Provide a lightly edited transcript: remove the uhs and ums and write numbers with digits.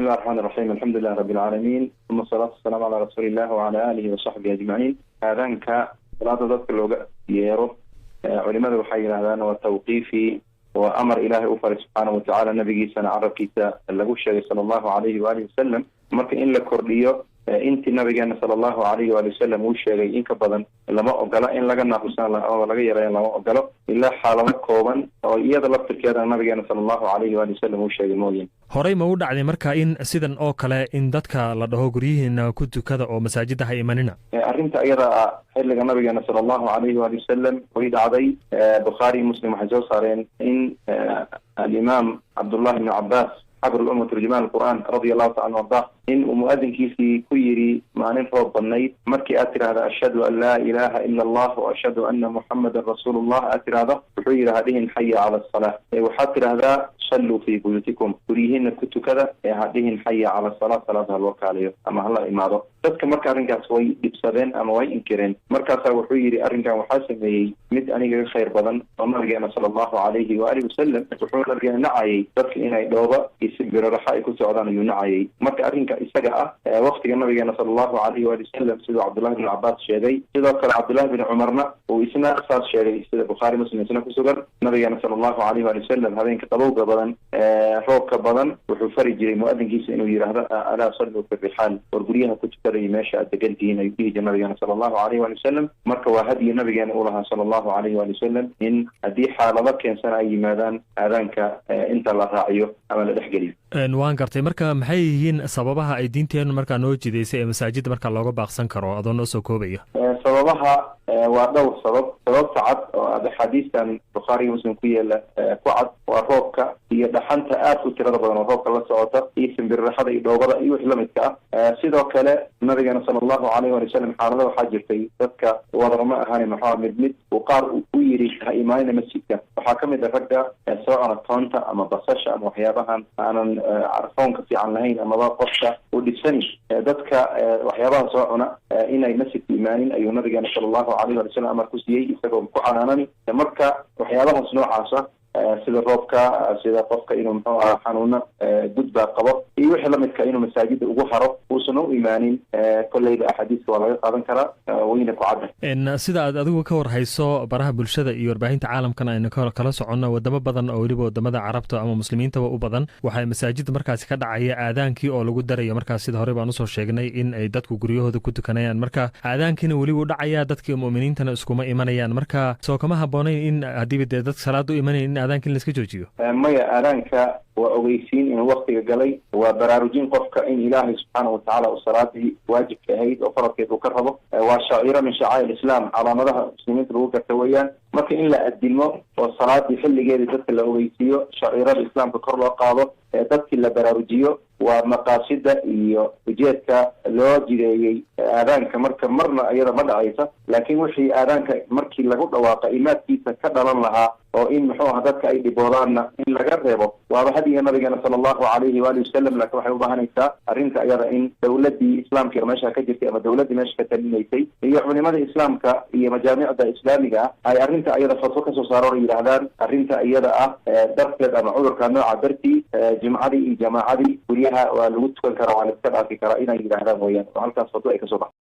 الله الرحمن الرحيم. الحمد لله رب العالمين، ثم الصلاة والسلام على رسول الله وعلى آله وصحبه أجمعين. هذان صلاة ضدك اللغة يرو علماء وحي هذان والتوقيفي وأمر إلهي أفر سبحانه وتعالى النبي سنة عرب كيسا اللغوشة صلى الله عليه وآله وسلم مرك إن لكرديو انت نبينا صلى الله عليه وآله وسلم وشيغي إنك بدن لما أقلا إن لغا ناقصان أو لغا يرين لما أقلا إلا حالما كوبا أو إيادا لفتركيادا نبينا صلى الله عليه وآله وسلم وشيغي موين. horey ma u dhacday marka in sidan oo kale in dadka la dhaho guryihiina ku tukada oo masaajida ha imanina? arrinta iyada xilliga nabigeena sallallahu alayhi wa sallam way dhacday. Bukhari Muslim waxay soo saareen in al-Imam Abdullah ibn Abbas حبر الأمة ترجمان القرآن رضي الله تعالى عنه إن مؤذن كيسي كيري معنين فوق النيت مركي أتر هذا أشهد أن لا إله إلا الله وأشهد أن محمد رسول الله أتر هذا وحير هذه حي على الصلاة وحتر هذا صلوا في بيوتكم تريهن كنت كذا هذه حي على الصلاة صلاة الوقت عليه أما هلا إمارة dadka marka arrinkaas way dhibsadeen ama way inkireen markaas wuxuu yiri arrinkan waxa sameeyay mid aniga khayr badan oo nabigeena sallallahu alayhi wa alihi wasallam wuxuu nabigeena nacayay dadka inay dhooba isbiro raxa ay ku socdaan ayuu nacayay marka arrinka isaga ah waqtiga nabigeena sallallahu alayhi wa sallam sidoo Abdullah ibn Abbas sheegay sidoo kale Abdullah ibn Umarna oo isna asaas sheegay sida Bukhari Muslim isna ku sugan nabigeena sallallahu alayhi wa sallam habeenka qabowga badan roobka badan wuxuu fari jiray muadinkiisa inuu yiraahdo ala sallu fi rihal warguriyaha ku meesha degantiina ayuu nabigeena sallallahu alayhi wa sallam marka waa hadiye nabigeena uu lahaa sallallahu alayhi wa sallam in hadii xaalado keensan ay yimaadaan aadaanka inta la raaciyo ama la dhaxgeliyo. waan gartay marka maxay yihiin sababaha ay diinteenu marka noo jideysay ee masaajidda marka looga baaqsan karo adoo noo soo koobaya? sababaha waa dhowr sababta cad oo xadiistan Bukhari Muslim ku yeela ku cad waa roobka iyo dhaxanta aad u tirada badan oo roobka la socota iyo simbirraxada iyo dhoobada iyo wixii la midka ah sidoo kale nabigeena sallallahu alayhi wa sallam xaalada waxaa jirtay dadka wadarma ahaan maxaa mid uu qaar u yiri ha imaanina masjidka waxaa kamid ah ragga soo toonta ama basasha ama waxyaabahan aanan arfoonka fiican lahayn ama qofka u dhisani dadka waxyaabaha soo cuna inay masjidka imaanin ayuu nabigeena sallallahu alayhi wa sallam amar ku siiyay isagoo ku canaanani marka waxyaabahaas noocaas ah sida roobka sida qofka inuu muxuu xanuuna gudba qabo iyo wixii la midka inuu masaajida ugu haro uusan u imaanin kullayda axaadiiska waa laga qaadan karaa wayna ku cadda sida aad adigu ka warhayso baraha bulshada iyo warbaahinta caalamkana aynu kala soconno wadamo badan oo weliba wadamada carabta ama muslimiintaba u badan waxay masaajida markaasi ka dhacaya aadaankii oo lagu darayo markaas sida hore baan usoo sheegnay in ay dadku guryahooda ku tukanayaan marka aadaankiina weliba u dhacaya dadkii mu'miniintana iskuma imanayaan marka soo kama habboonayn in haddiiba dee dadka salaada u imanayeen aadaanka in la iska joojiyo? maya aadaanka waa ogeysiin inuu waqtiga galay waa baraarujin qofka in ilaahay subxaanahu watacaala uu salaadii waajibka ahayd oo faradkeed uu ka rabo waa shaciiro min shacaa'ir islaam calaamadaha muslimiinta lagu garta weeyaan marka in la adilmo oo salaadii xilligeedii dadka la ogeysiiyo shaciirada islaamka kor loo qaado dadkii la baraarujiyo waa maqaasida iyo ujeedka loo jideeyey aadaanka marka marna iyada ma dhacaysa laakiin wixii aadaanka markii lagu dhawaaqa imaadkiisa ka dhalan lahaa oo in muxuu ahaa dadka ay dhiboodaanna in laga reebo waaba hadiga nabigeena sallallahu alayhi wa sallam laakiin waxay u baahanaysaa arrinta iyada in dowladii islaamka meesha ka jirtay ama dowladii meesha ka talinaysay iyo culimada islaamka iyo majaamicda islaamiga ay arrinta iyada fatwo ka soo saaro yiraahdaan arrinta iyada ah darteed ama cudurka nooca dartii jumcadii iyo jamaacadii guryaha waa lagu tukan karaa waa la iska dhaafi karaa inay yiraahdaan weeyaan halkaas fatwo ay ka soo baxdo.